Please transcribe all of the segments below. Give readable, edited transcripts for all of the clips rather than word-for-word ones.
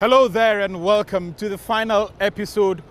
Hello there and welcome to the final episode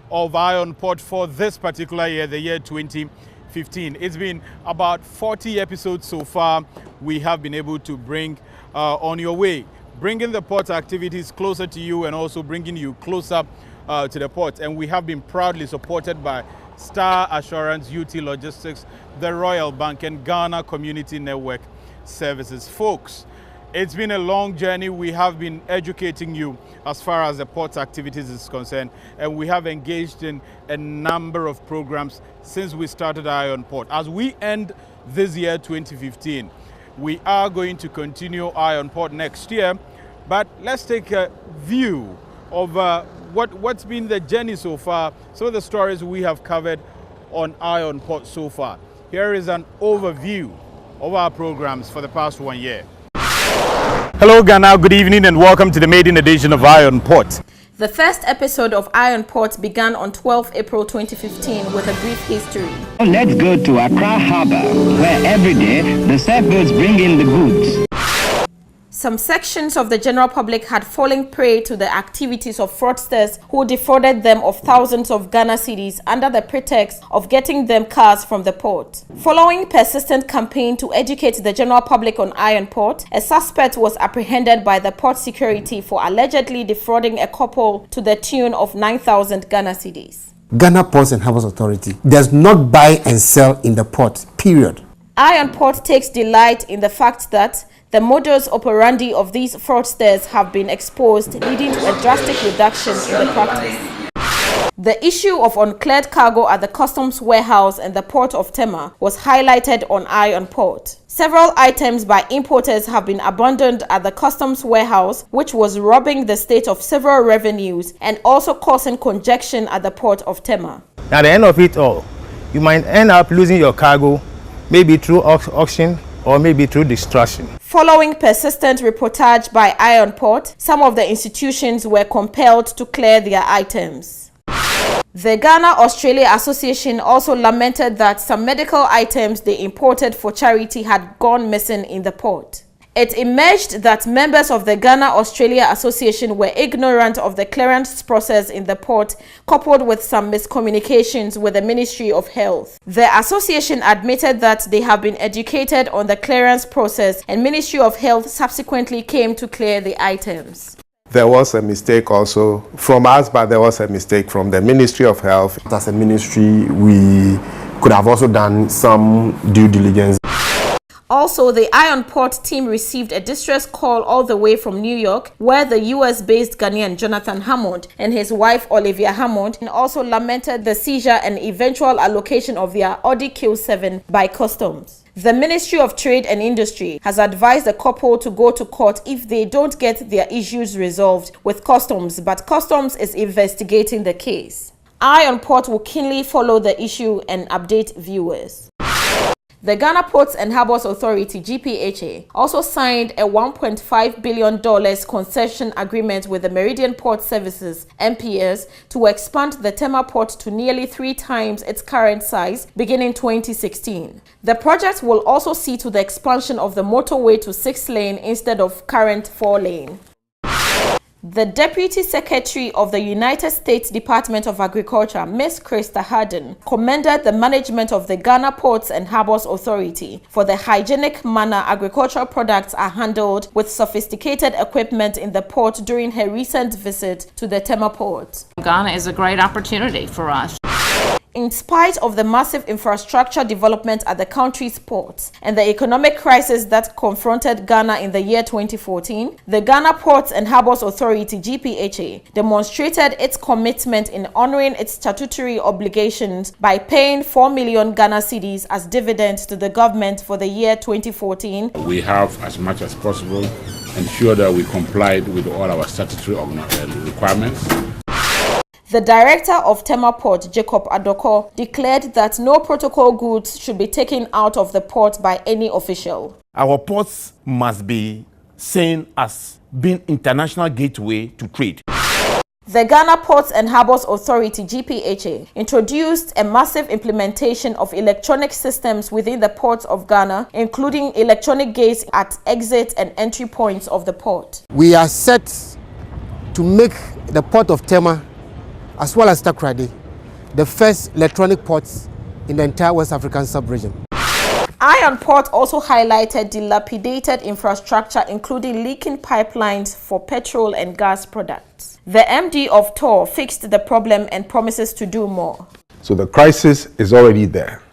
of Eye on Port for this particular year, the year 2015. It's been about 40 episodes so far we have been able to bring on your way, bringing the port activities closer to you and also bringing you closer to the port. And we have been proudly supported by Star Assurance, UT Logistics, the Royal Bank and Ghana Community Network Services. Folks, it's been a long journey. We have been educating you as far as the port activities is concerned, and we have engaged in a number of programs since we started Eye on Port. As we end this year 2015, we are going to continue Eye on Port next year, but let's take a view of what's been the journey so far, some of the stories we have covered on Eye on Port so far. Here is an overview of our programs for the past 1 year. Hello Ghana, good evening and welcome to the maiden edition of Eye on Port. The first episode of Eye on Port began on 12 April 2015 with a brief history. Let's go to Accra Harbour, where every day the sailboats bring in the goods. Some sections of the general public had fallen prey to the activities of fraudsters who defrauded them of thousands of Ghana cedis under the pretext of getting them cars from the port. Following persistent campaign to educate the general public on Eye on Port, a suspect was apprehended by the port security for allegedly defrauding a couple to the tune of 9,000 Ghana cedis. Ghana Ports and Harbours Authority does not buy and sell in the port, period. Eye on Port takes delight in the fact that the modus operandi of these fraudsters have been exposed, leading to a drastic reduction in the practice. The issue of uncleared cargo at the customs warehouse and the port of Tema was highlighted on Eye on Port. Several items by importers have been abandoned at the customs warehouse, which was robbing the state of several revenues and also causing congestion at the port of Tema. At the end of it all, you might end up losing your cargo, maybe through auction or maybe through destruction. Following persistent reportage by Eye on Port, some of the institutions were compelled to clear their items. The Ghana-Australia Association also lamented that some medical items they imported for charity had gone missing in the port. It emerged that members of the Ghana-Australia Association were ignorant of the clearance process in the port, coupled with some miscommunications with the Ministry of Health. The association admitted that they have been educated on the clearance process, and Ministry of Health subsequently came to clear the items. There was a mistake also from us, but there was a mistake from the Ministry of Health. As a ministry, we could have also done some due diligence. Also, the Eye on Port team received a distress call all the way from New York, where the US-based Ghanaian Jonathan Hammond and his wife Olivia Hammond also lamented the seizure and eventual allocation of their Audi Q7 by customs. The Ministry of Trade and Industry has advised the couple to go to court if they don't get their issues resolved with customs, but customs is investigating the case. Eye on Port will keenly follow the issue and update viewers. The Ghana Ports and Harbours Authority, GPHA, also signed a $1.5 billion concession agreement with the Meridian Port Services, MPS, to expand the Tema port to nearly 3 times its current size beginning 2016. The project will also see to the expansion of the motorway to 6-lane instead of current 4-lane. The Deputy Secretary of the United States Department of Agriculture, Ms. Krista Harden, commended the management of the Ghana Ports and Harbours Authority for the hygienic manner agricultural products are handled with sophisticated equipment in the port during her recent visit to the Tema port. Ghana is a great opportunity for us. In spite of the massive infrastructure development at the country's ports and the economic crisis that confronted Ghana in the year 2014, the Ghana Ports and Harbours Authority, GPHA, demonstrated its commitment in honoring its statutory obligations by paying 4 million Ghana cedis as dividends to the government for the year 2014. We have, as much as possible, ensured that we complied with all our statutory requirements. The director of Tema Port, Jacob Adoko, declared that no protocol goods should be taken out of the port by any official. Our ports must be seen as being international gateway to trade. The Ghana Ports and Harbours Authority, GPHA, introduced a massive implementation of electronic systems within the ports of Ghana, including electronic gates at exit and entry points of the port. We are set to make the port of Tema, as well as Takoradi, the first electronic ports in the entire West African sub-region. Iron Port also highlighted dilapidated infrastructure, including leaking pipelines for petrol and gas products. The MD of TOR fixed the problem and promises to do more. So the crisis is already there,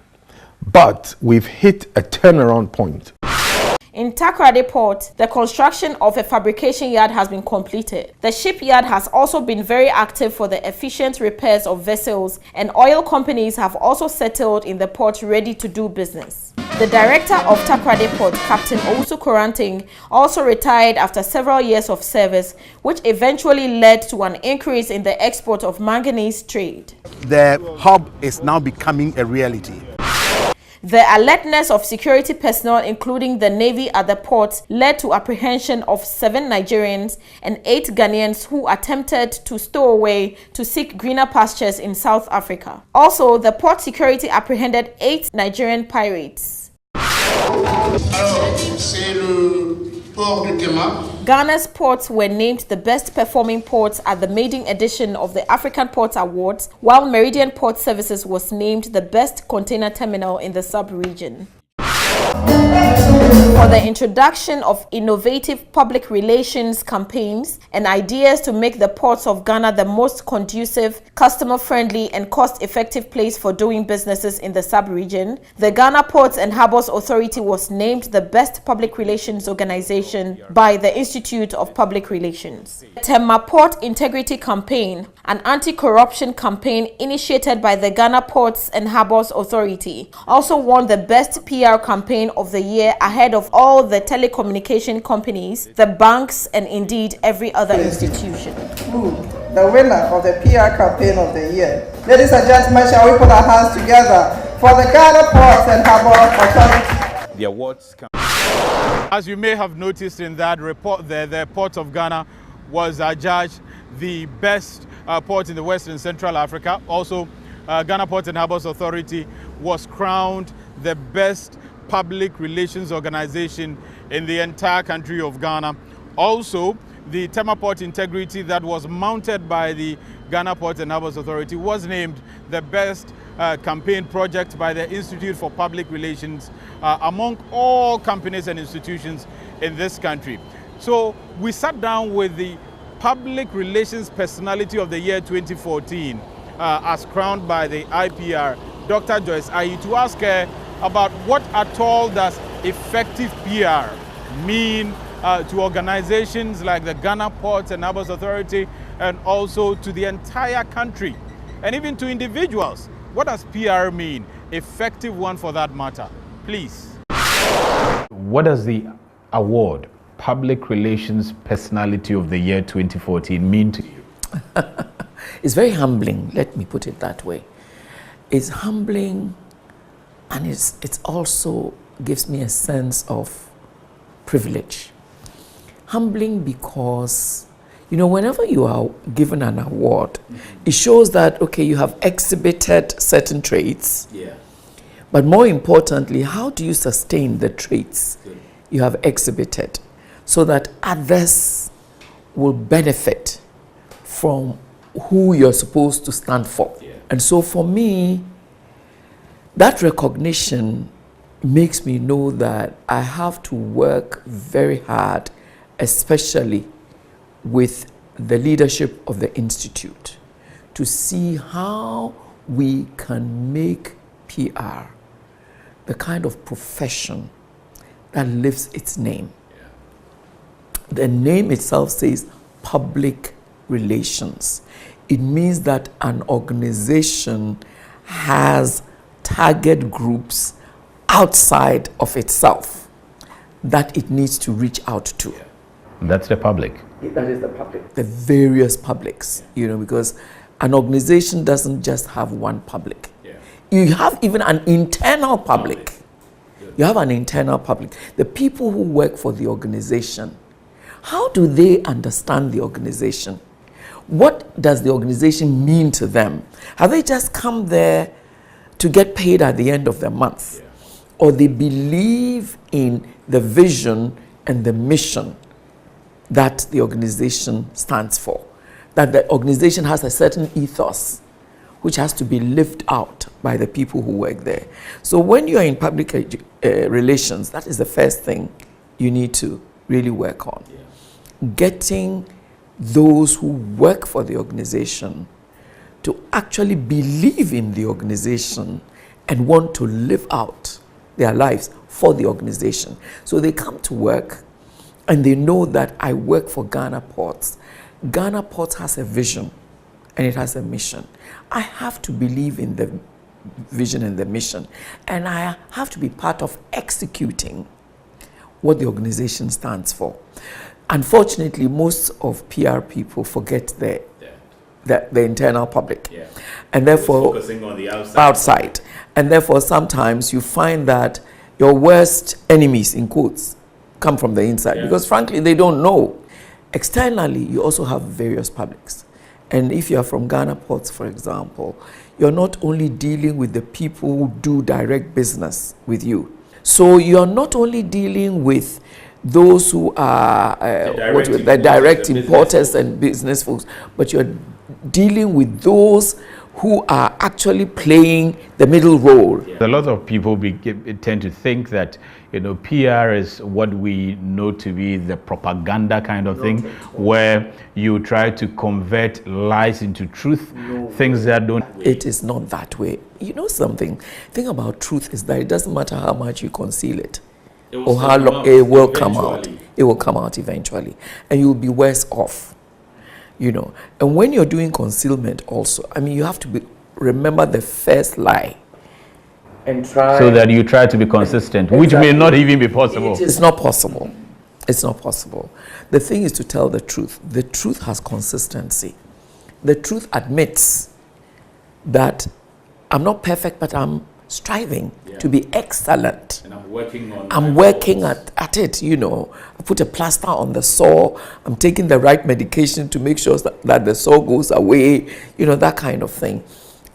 but we've hit a turnaround point. In Takoradi Port, the construction of a fabrication yard has been completed. The shipyard has also been very active for the efficient repairs of vessels, and oil companies have also settled in the port ready to do business. The director of Takoradi Port, Captain Owusu Koranting, also retired after several years of service, which eventually led to an increase in the export of manganese trade. The hub is now becoming a reality. The alertness of security personnel, including the Navy at the port, led to apprehension of 7 Nigerians and 8 Ghanaians who attempted to stow away to seek greener pastures in South Africa. Also, the port security apprehended 8 Nigerian pirates. Ghana's ports were named the best performing ports at the maiden edition of the African Port Awards, while Meridian Port Services was named the best container terminal in the sub-region. For the introduction of innovative public relations campaigns and ideas to make the ports of Ghana the most conducive, customer-friendly and cost-effective place for doing businesses in the sub-region, the Ghana Ports and Harbours Authority was named the best public relations organization by the Institute of Public Relations. The Tema Port Integrity Campaign, an anti-corruption campaign initiated by the Ghana Ports and Harbours Authority, also won the best PR campaign of the year ahead of all the telecommunication companies, the banks, and indeed every other institution. The winner of the PR campaign of the year. Ladies and gentlemen, shall we put our hands together for the Ghana Ports and Harbours Authority? The awards come. As you may have noticed in that report there, the Port of Ghana was adjudged the best port in the West and Central Africa. Also, Ghana Ports and Harbours Authority was crowned the best public relations organization in the entire country of Ghana. Also, the Tema Port Integrity that was mounted by the Ghana Ports and Harbours Authority was named the best campaign project by the Institute for Public Relations among all companies and institutions in this country. So we sat down with the Public Relations Personality of the Year 2014 as crowned by the IPR, Dr. Joyce Ayi, to ask her about what at all does effective PR mean to organizations like the Ghana Ports and Harbours Authority, and also to the entire country, and even to individuals. What does PR mean? Effective one for that matter. Please. What does the award, Public Relations Personality of the Year 2014, mean to you? It's very humbling, let me put it that way. It's humbling, and it's also gives me a sense of privilege. Humbling because, you know, whenever you are given an award, it shows that, okay, you have exhibited certain traits, but more importantly, how do you sustain the traits you have exhibited so that others will benefit from who you're supposed to stand for? And so for me, that recognition makes me know that I have to work very hard, especially with the leadership of the Institute, to see how we can make PR the kind of profession that lives its name. The name itself says public relations. It means that an organization has target groups outside of itself that it needs to reach out to. That's the public. That is the public. The various publics, you know, because an organization doesn't just have one public. You have even an internal public. You have an internal public. The people who work for the organization, how do they understand the organization? What does the organization mean to them? Have they just come there to get paid at the end of the month? Or they believe in the vision and the mission that the organization stands for? that the organization has a certain ethos which has to be lived out by the people who work there. So when you are in public relations, that is the first thing you need to really work on. Yeah. Getting those who work for the organization to actually believe in the organization and want to live out their lives for the organization. So they come to work and they know that I work for Ghana Ports. Ghana Ports has a vision and it has a mission. I have to believe in the vision and the mission, and I have to be part of executing what the organization stands for. Unfortunately, most of PR people forget the internal public, and therefore focusing on the outside. And therefore, sometimes you find that your worst enemies, in quotes, come from the inside, because frankly, they don't know. Externally, you also have various publics. And if you are from Ghana Ports, for example, you're not only dealing with the people who do direct business with you. So you're not only dealing with those who are the direct importers and business folks, but you're dealing with those who are actually playing the middle role. A lot of people tend to think that, you know, PR is what we know to be the propaganda kind of thing, where you try to convert lies into truth, things that don't. It is not that way. You know something? The thing about truth is that it doesn't matter how much you conceal it, or how long it will come out. It will come out eventually, and you'll be worse off. You know, and when you're doing concealment also, I mean, you have to remember the first lie and try. So that you try to be consistent, which may not even be possible. It's not possible. It's not possible. The thing is to tell the truth. The truth has consistency. The truth admits that I'm not perfect, but I'm striving to be excellent. And I'm working on I'm working at it, you know. I put a plaster on the sore. I'm taking the right medication to make sure that the sore goes away, you know, that kind of thing.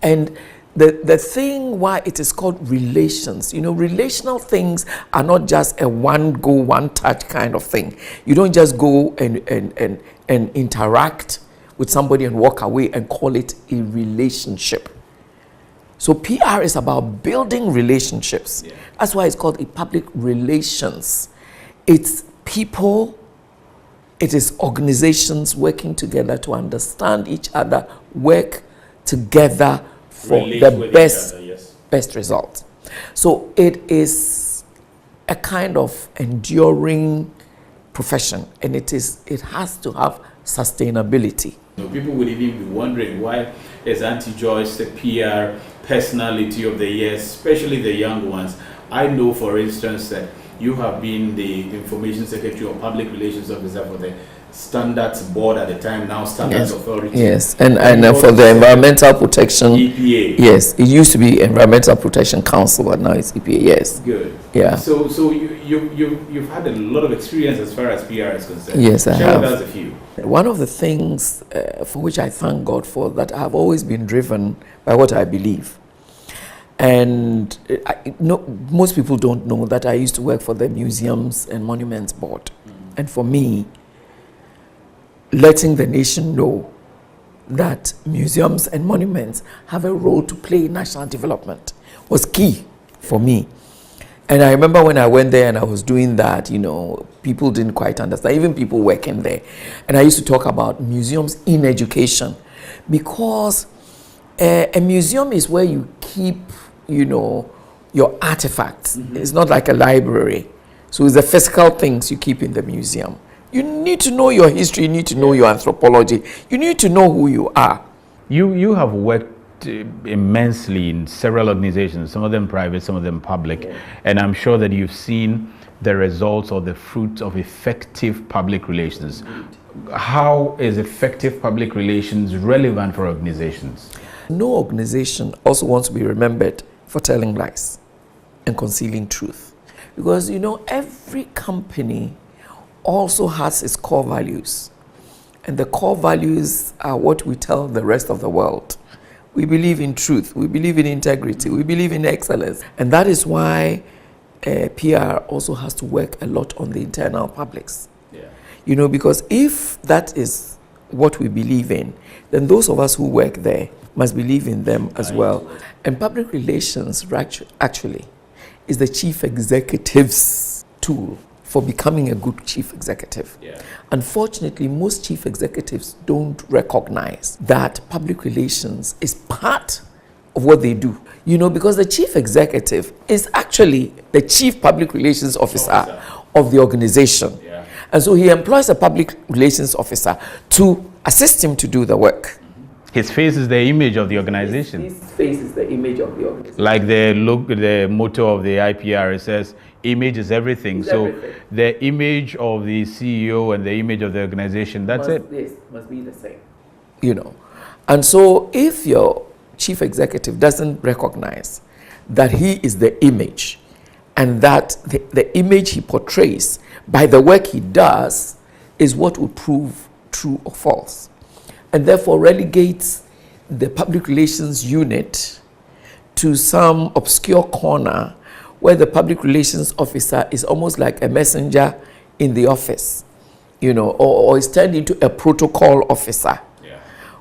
And the thing why it is called relations, you know, relational things are not just a one go, one touch kind of thing. You don't just go and interact with somebody and walk away and call it a relationship. So PR is about building relationships. Yeah. That's why it's called a public relations. It's people, it is organizations working together to understand each other, work together for the best result. So it is a kind of enduring profession, and it has to have sustainability. You know, people would even be wondering, why is Auntie Joyce the PR personality of the year, especially the young ones? I know, for instance, that you have been the information secretary or public relations officer for the Standards Board at the time, now Standards Authority. Yes, and for the Environmental Protection. EPA. Yes, it used to be Environmental Protection Council, but now it's EPA. Yes. Good. Yeah. So you've had a lot of experience as far as PR is concerned. Yes, I have. Share with us a few. One of the things for which I thank God for, that I have always been driven by what I believe. And most people don't know that I used to work for the Museums and Monuments Board. And for me, letting the nation know that museums and monuments have a role to play in national development was key for me. And I remember when I went there and I was doing that, you know, people didn't quite understand, even people working there. And I used to talk about museums in education, because a museum is where you keep, you know, your artifacts. It's not like a library. So it's the physical things you keep in the museum. You need to know your history, you need to know your anthropology, you need to know who you are. You have worked immensely in several organizations, some of them private, some of them public, and I'm sure that you've seen the results or the fruits of effective public relations. How is effective public relations relevant for organizations? No organization also wants to be remembered for telling lies and concealing truth. Because, you know, every company also has its core values. And the core values are what we tell the rest of the world. We believe in truth, we believe in integrity, we believe in excellence. And that is why PR also has to work a lot on the internal publics. Yeah. You know, because if that is what we believe in, then those of us who work there must believe in them as well. And public relations actually is the chief executive's tool for becoming a good chief executive. Yeah. Unfortunately, most chief executives don't recognize that public relations is part of what they do. You know, because the chief executive is actually the chief public relations officer of the organization. Yeah. And so he employs a public relations officer to assist him to do the work. His face is the image of the organization. His face is the image of the organization. Like the motto of the IPR, it says, image is everything. Everything. The image of the CEO and the image of the organization, that's it. Yes, must be the same. You know, and so if your chief executive doesn't recognize that he is the image and that the image he portrays by the work he does is what will prove true or false, and therefore relegates the public relations unit to some obscure corner where the public relations officer is almost like a messenger in the office, you know, or is turned into a protocol officer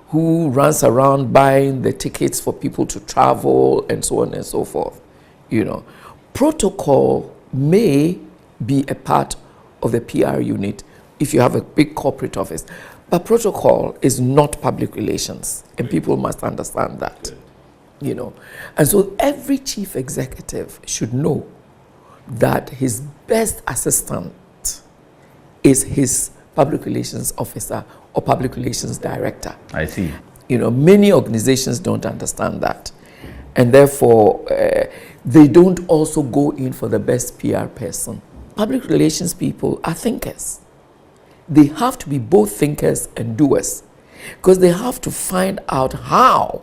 who runs around buying the tickets for people to travel and so on and so forth. You know, protocol may be a part of the PR unit if you have a big corporate office, but protocol is not public relations, and people must understand that. You know, and so every chief executive should know that his best assistant is his public relations officer or public relations director. I see. You know, many organizations don't understand that, and therefore they don't also go in for the best PR person. Public relations people are thinkers. They have to be both thinkers and doers, because they have to find out how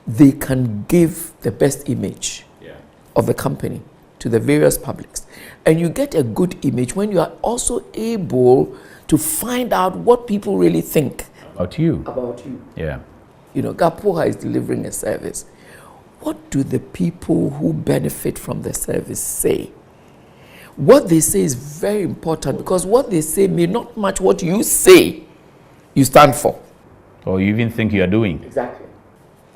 they can give the best image of the company to the various publics. And you get a good image when you are also able to find out what people really think about you. Yeah. You know, Gapoha is delivering a service. What do the people who benefit from the service say? What they say is very important, because what they say may not match what you say you stand for. Or you even think you are doing. Exactly.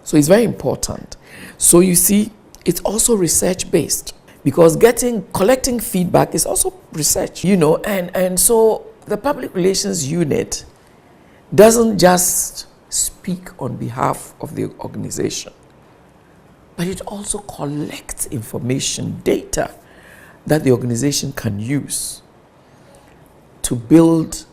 So it's very important. So you see, it's also research-based, because collecting feedback is also research, you know, and so the public relations unit doesn't just speak on behalf of the organization, but it also collects information, data that the organization can use to build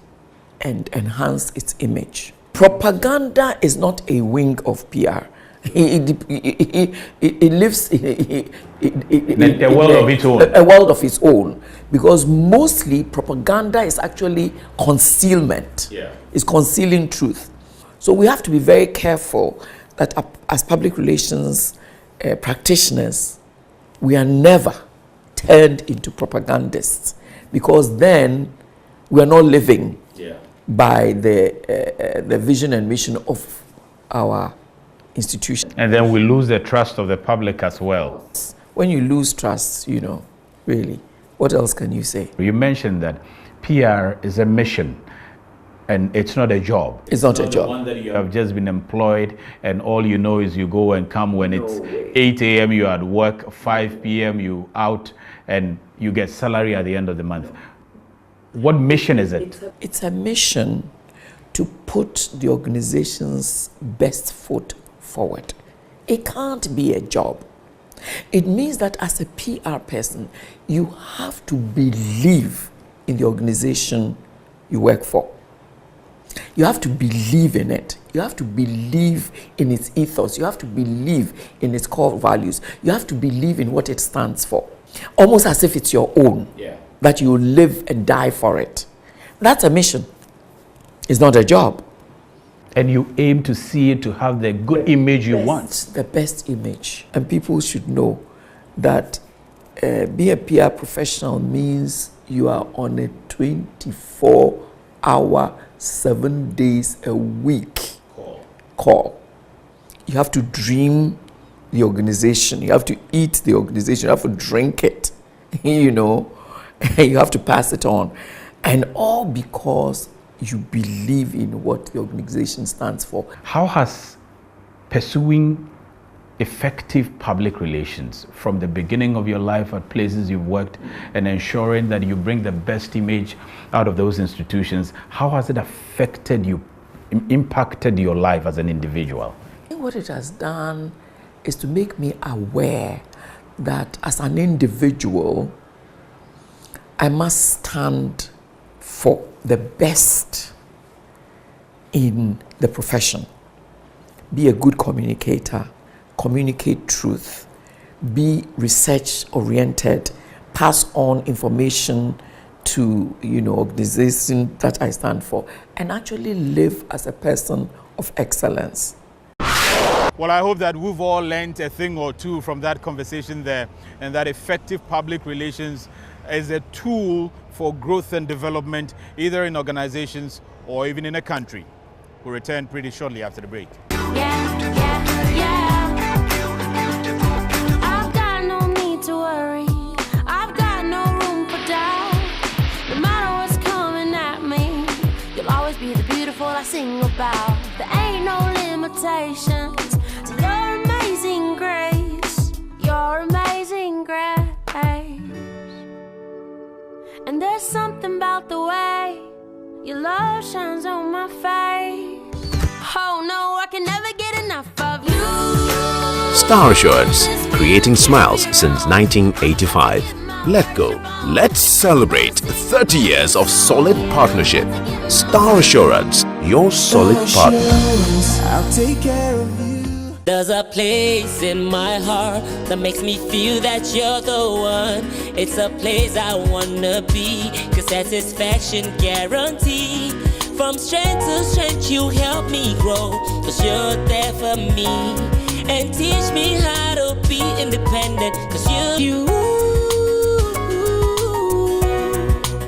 and enhance its image. Propaganda is not a wing of PR. It lives in a world of its own. A world of its own, because mostly propaganda is actually concealment. Yeah. It's concealing truth. So we have to be very careful that as public relations practitioners, we are never turned into propagandists, because then we are not living by the vision and mission of our institution. And then we lose the trust of the public as well. When you lose trust, you know, really, what else can you say? You mentioned that PR is a mission and it's not a job. It's not a job. One that you have just been employed and all you know is you go and come when it's 8 a.m. you're at work, 5 p.m. you out, and you get salary at the end of the month. What mission is it? It's a mission to put the organization's best foot forward. It can't be a job. It means that as a PR person, you have to believe in the organization you work for. You have to believe in it. You have to believe in its ethos. You have to believe in its core values. You have to believe in what it stands for. Almost as if it's your own, that you live and die for it. That's a mission. It's not a job. And you aim to see it to have the good image you want. The best image. And people should know that being a PR professional means you are on a 24-hour, 7 days a week call. You have to dream the organization. You have to eat the organization. You have to drink it, you know, and you have to pass it on. And all because you believe in what the organization stands for. How has pursuing effective public relations from the beginning of your life at places you've worked and ensuring that you bring the best image out of those institutions, how has it affected you, impacted your life as an individual? I think what it has done is to make me aware that as an individual, I must stand for the best in the profession. Be a good communicator, communicate truth, be research-oriented, pass on information to organization that I stand for, and actually live as a person of excellence. Well, I hope that we've all learned a thing or two from that conversation there, and that effective public relations is a tool for growth and development, either in organizations or even in a country. We'll return pretty shortly after the break. I've got no need to worry. I've got no room for doubt. No matter what's coming at me, you'll always be the beautiful I sing about. There ain't no limitations to your amazing grace. Your amazing grace. And there's something about the way your love shines on my face. Oh no, I can never get enough of you. Star Assurance, creating smiles since 1985. Let go. Let's celebrate 30 years of solid partnership. Star Assurance, your solid partner. I'll take care of you. There's a place in my heart that makes me feel that you're the one. It's a place I wanna be, 'cause satisfaction guaranteed. From strength to strength you help me grow, 'cause you're there for me. And teach me how to be independent, 'cause you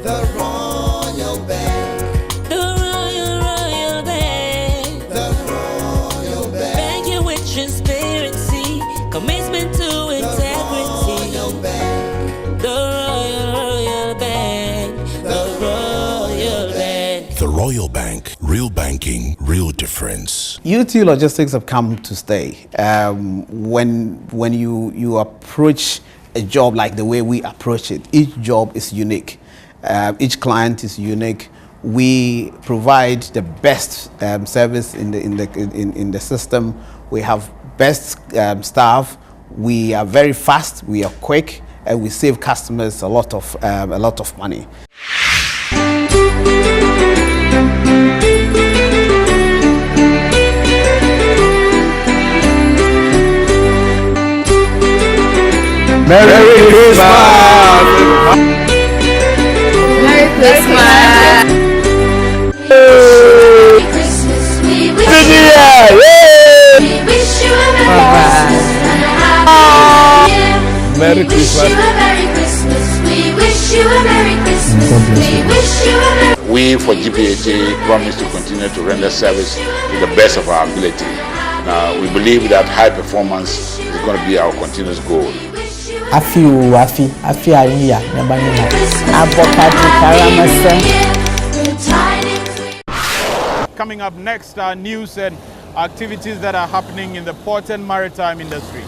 The Royal Bank. The Royal Bank. The Royal Bank. Banking with transparency, commitment to integrity. Royal Bank. The Royal Bank. The Royal Bank. The Royal Bank. Real banking, real difference. UT Logistics have come to stay. When you approach a job like the way we approach it, each job is unique. Each client is unique. We provide the best service in the system. We have best staff. We are very fast. We are quick, and we save customers a lot of money. Merry Christmas! Merry Christmas! Merry Christmas! We wish you a Merry Christmas and a Happy New Year. Merry Christmas! We wish you a Merry Christmas. We wish you a Merry. We for GPHA promise to continue to render service to the best of our ability. Now, we believe that high performance is going to be our continuous goal. Coming up next are news and activities that are happening in the port and maritime industry.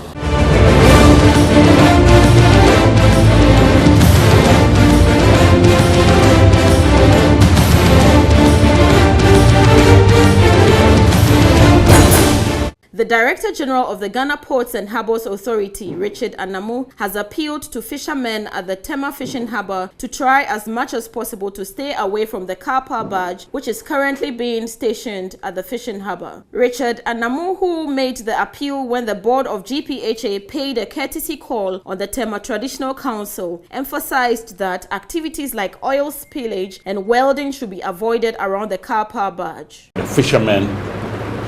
The Director General of the Ghana Ports and Harbours Authority, Richard Anamu, has appealed to fishermen at the Tema Fishing Harbour to try as much as possible to stay away from the Kapa barge, which is currently being stationed at the fishing harbour. Richard Anamu, who made the appeal when the board of GPHA paid a courtesy call on the Tema Traditional Council, emphasized that activities like oil spillage and welding should be avoided around the Kapa barge. The fishermen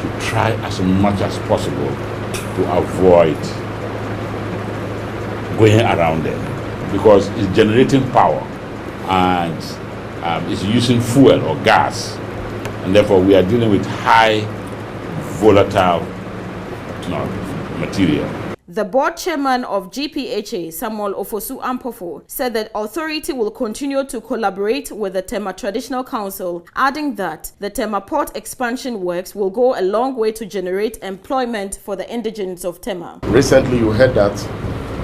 should try as much as possible to avoid going around them, because it's generating power and it's using fuel or gas, and therefore we are dealing with high volatile material. The board chairman of GPHA, Samuel Ofosu Ampofo, said that authority will continue to collaborate with the Tema Traditional Council, adding that the Tema Port expansion works will go a long way to generate employment for the indigents of Tema. Recently, you heard that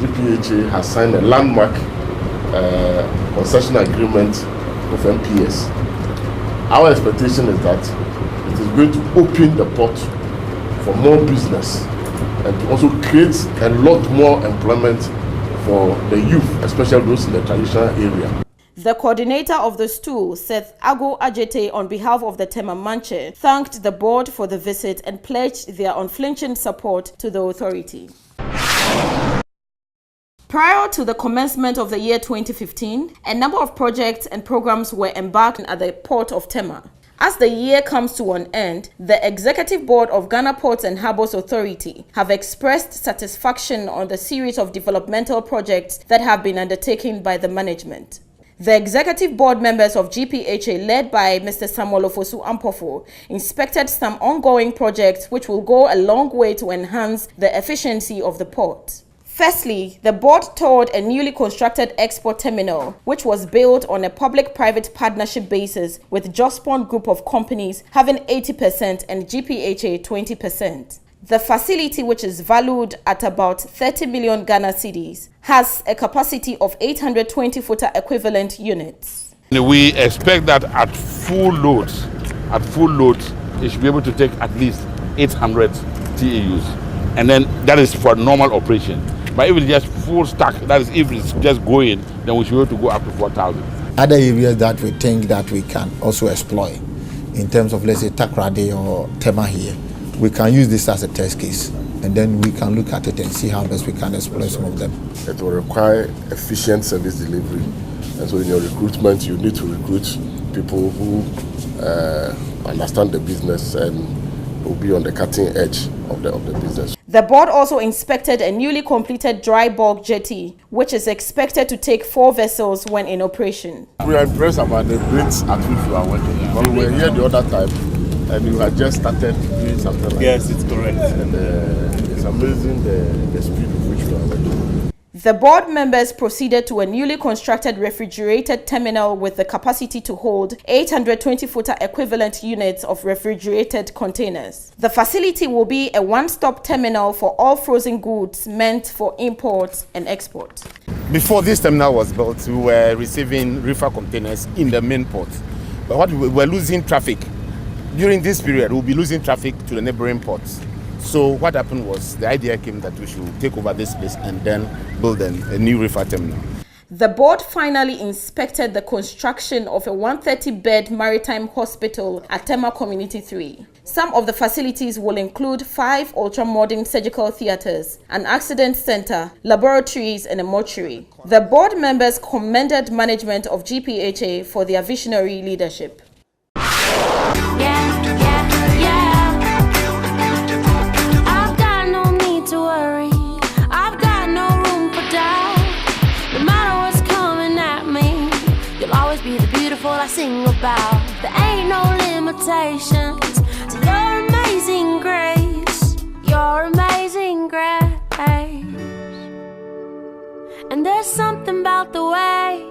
GPHA has signed a landmark concession agreement with MPS. Our expectation is that it is going to open the port for more business and to also create a lot more employment for the youth, especially those in the traditional area. The coordinator of the stool, Seth Ago Ajete, on behalf of the Tema Manche, thanked the board for the visit and pledged their unflinching support to the authority. Prior to the commencement of the year 2015, a number of projects and programs were embarked at the port of Tema. As the year comes to an end, the Executive Board of Ghana Ports and Harbours Authority have expressed satisfaction on the series of developmental projects that have been undertaken by the management. The Executive Board members of GPHA, led by Mr. Samuel Ofosu Ampofo, inspected some ongoing projects which will go a long way to enhance the efficiency of the port. Firstly, the board toured a newly constructed export terminal, which was built on a public-private partnership basis with Jospon Group of companies having 80% and GPHA 20%. The facility, which is valued at about 30 million Ghana cedis, has a capacity of 820-footer equivalent units. We expect that at full loads, it should be able to take at least 800 TEUs. And then that is for normal operation. But if it's just full stack, that is if it's just going, then we should be able to go up to 4,000. Other areas that we think that we can also exploit in terms of, let's say, Takoradi or Tema here, we can use this as a test case, and then we can look at it and see how best we can exploit some of them. It will require efficient service delivery, and so in your recruitment, you need to recruit people who understand the business and will be on the cutting edge of the business. The board also inspected a newly completed dry bulk jetty, which is expected to take 4 vessels when in operation. We are impressed about the rates at which you are working. Because we were here the other time and you had just started doing something like Yes, it's correct. And it's amazing the speed with which you are working. The board members proceeded to a newly constructed refrigerated terminal with the capacity to hold 820-footer equivalent units of refrigerated containers. The facility will be a one-stop terminal for all frozen goods meant for import and export. Before this terminal was built, we were receiving reefer containers in the main port. But what we were losing traffic. During this period, we'll be losing traffic to the neighboring ports. So what happened was the idea came that we should take over this place and then build a new reefer terminal. The board finally inspected the construction of a 130-bed maritime hospital at Tema Community 3. Some of the facilities will include 5 ultra-modern surgical theaters, an accident center, laboratories, and a mortuary. The board members commended management of GPHA for their visionary leadership. I sing about there ain't no limitations to your amazing grace, your amazing grace. And there's something about the way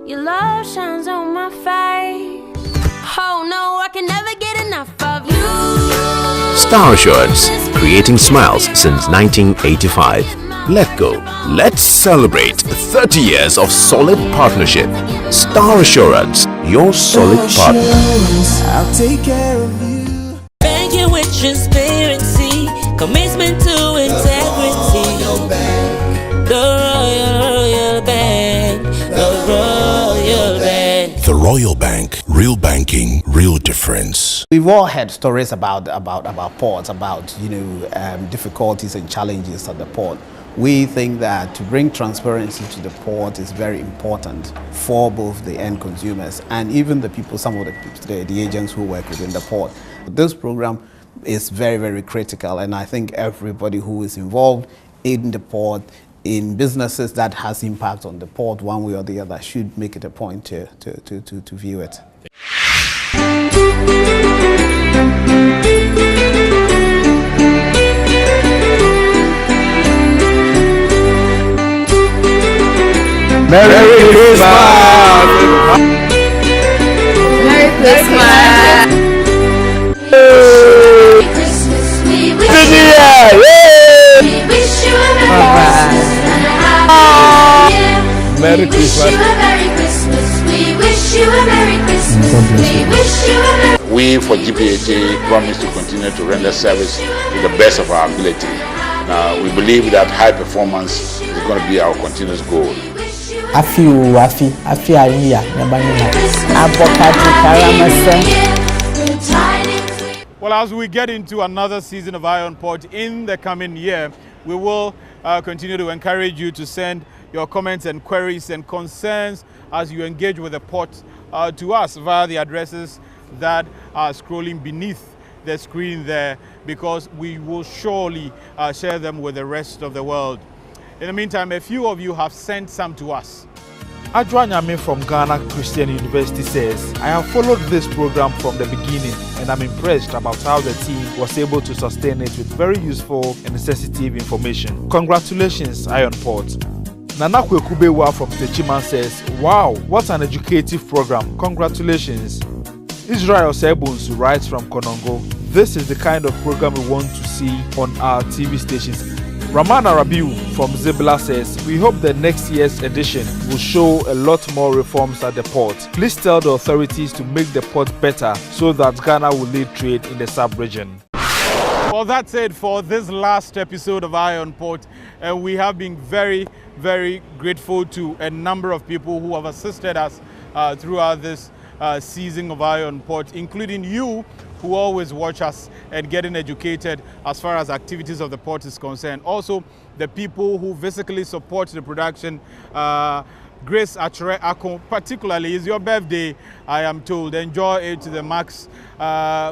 your love shines on my face. Oh no, I can never get enough of you. Star Assurance, creating smiles since 1985. Let go. Let's celebrate 30 years of solid partnership. Star Assurance, your solid partner. I'll take care of you. Banking with transparency, commitment to integrity. The Royal Bank, the Royal Bank. The Royal Bank, real banking, real difference. We've all heard stories about ports, about difficulties and challenges at the port. We think that to bring transparency to the port is very important for both the end consumers and even the people, some of the agents who work within the port. This program is very, very critical, and I think everybody who is involved in the port, in businesses that has impact on the port one way or the other, should make it a point to view it. Merry Christmas! Merry Christmas! We wish you a Merry Christmas. We wish you a Merry Christmas. We wish you a Merry Christmas. We for GPHA promise to continue to render service to the best of our ability. Now, we believe that high performance is going to be our continuous goal. Well, as we get into another season of Iron Pot in the coming year, we will continue to encourage you to send your comments and queries and concerns as you engage with the pot to us via the addresses that are scrolling beneath the screen there, because we will surely share them with the rest of the world. In the meantime, a few of you have sent some to us. Adwanyame from Ghana Christian University says, I have followed this program from the beginning and I'm impressed about how the team was able to sustain it with very useful and sensitive information. Congratulations, Iron Pot. Nana Kwekubewa from Techiman says, wow, what an educative program. Congratulations. Israel Sebunsu writes from Konongo, this is the kind of program we want to see on our TV stations. Ramana Rabiu from Zibla says, we hope the next year's edition will show a lot more reforms at the port. Please tell the authorities to make the port better so that Ghana will lead trade in the sub-region. Well, that's it for this last episode of Iron Pot. And we have been very, very grateful to a number of people who have assisted us throughout this season of Iron Pot, including you who always watch us and getting educated as far as activities of the port is concerned. Also, the people who physically support the production. Grace Achere Akon, particularly, is your birthday, I am told. Enjoy it to the max.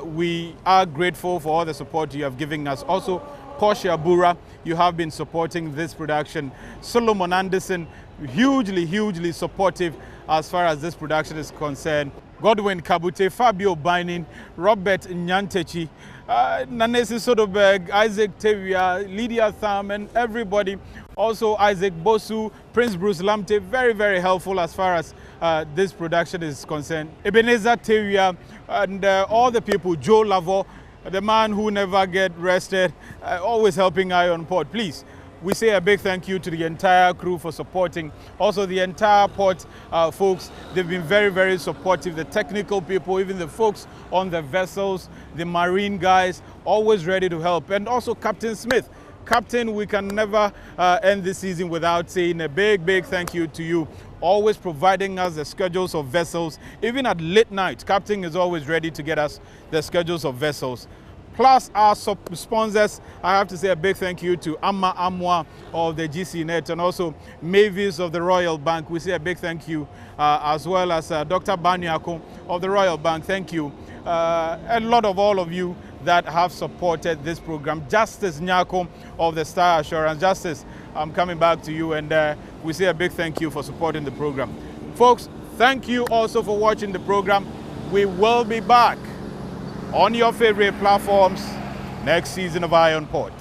We are grateful for all the support you have given us. Also, Portia Bura, you have been supporting this production. Solomon Anderson, hugely supportive as far as this production is concerned. Godwin Kabute, Fabio Binin, Robert Nyantechi, Nanesi Soderberg, Isaac Tevia, Lydia Tham, and everybody. Also Isaac Bosu, Prince Bruce Lamte, very helpful as far as this production is concerned. Ebenezer Tevia, and all the people, Joe Lavo, the man who never get rested, always helping Iron Pot. Please, we say a big thank you to the entire crew for supporting. Also the entire port folks, they've been very supportive. The technical people, even the folks on the vessels, the marine guys, always ready to help. And also Captain Smith. Captain, we can never end this season without saying a big thank you to you. Always providing us the schedules of vessels. Even at late night, Captain is always ready to get us the schedules of vessels. Plus our sponsors, I have to say a big thank you to Amma Amwa of the GCNet and also Mavis of the Royal Bank. We say a big thank you, as well as Dr. Banyako of the Royal Bank. Thank you. A lot of all of you that have supported this program. Justice Nyako of the Star Assurance. Justice, I'm coming back to you, and we say a big thank you for supporting the program. Folks, thank you also for watching the program. We will be back on your favorite platforms next season of Iron Pot.